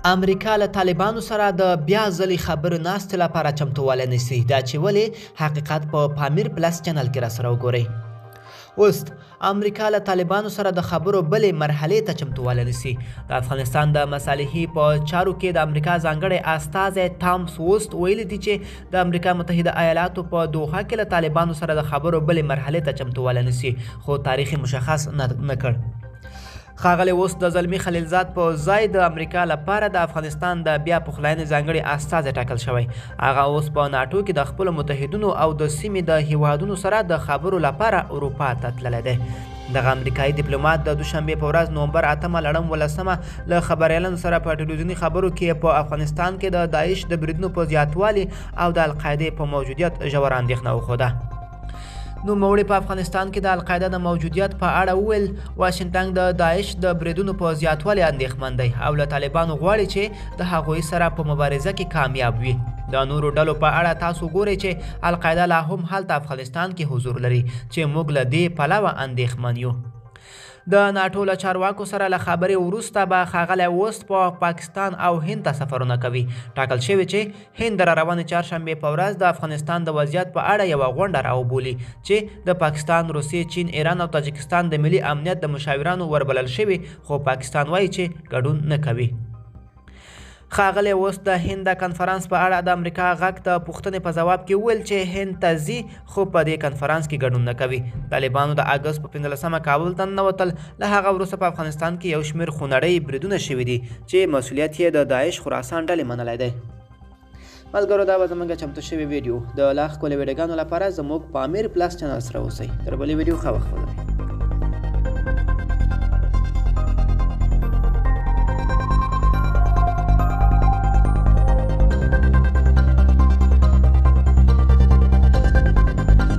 امریکا له طالبانو سره د بیا ځلې خبرو ناستې لپاره چمتووالی نیسي. دا چې ولې حقیقت په پامیر پلس چینل کې راسره وګورئ. اوس امریکا له طالبانو سره د خبرو بلې مرحلې ته چمتووالی نیسي. د افغانستان د مصالحې په چارو کې د امریکا ځانګړی استازی تام سوست ویلي دي چې د امریکا متحده ایالاتو په دوحه کې له طالبانو سره د خبرو بلې مرحلې ته چمتووالی نیسي، خو تاریخ مشخص نه کړ. ښاغلی اوس د زلمي خلیلزاد په ځای د امریکا لپاره د افغانستان د بیا پخلاینې ځانګړي استازی ټاکل شوی. هغه اوس په ناټو کې د خپلو متحدینو او د سیمې د هیوادونو سره د خبرو لپاره اروپا ته تللی دی. دغه امریکایي ډیپلومات د دوشنبې په ورځ نومبر 8 لړم 18 له خبریالانو سره په ټلویزیوني خبرو کې په افغانستان کې د داعش د بریدونو په زیاتوالي او د القاعدې په موجودیت ژوره اندېښنه وښوده. نوموړي په افغانستان کې د القاعده د موجودیت په اړه وویل واشنګټن د داعش د بریدونو په زیاتوالي اندېښمن دی او له طالبانو غواړي چې د هغوی سره په مبارزه کې کامیاب وي. د نورو ډلو په اړه تاسو ګورئ چې القاعده لا هم هلته افغانستان کې حضور لري چې موږ له دې پلوه اندېښمن یو. د ناټو له چارواکو سره له خبرې وروسته به ښاغلی اوست په پاکستان او هند ته سفرونه کوي. ټاکل شوي چې هند د روانې چهارشنبې په ورځ د افغانستان د وضعیت په اړه یوه غونډه راوبولي چې د پاکستان، روسیې، چین، ایران او تاجکستان د ملي امنیت د مشاورانو وربلل شوي، خو پاکستان وایي چې ګډون نه کوي. ښاغلی اوس د هند د کنفرانس په اړه د امریکا غږ د پوښتنې په ځواب کې وویل چې هند ته ځي خو په دې کنفرانس کې ګډون نه کوي. طالبانو د اګست په 15 کابل ته ننوتل. له هغه وروسته په افغانستان کې یو شمېر خونړۍ بریدونه شوي دي چې مسؤلیت یې د داعش خراسان ډلې منلی دی. ملګرو، دا به زموږ چمتو شوې ویډیو. د لا ښکلې ویډیوګانو لپاره زموږ پامیر پلس چینل سره اوسئ. تر بلې ویډیو ښه وخت ولرئ.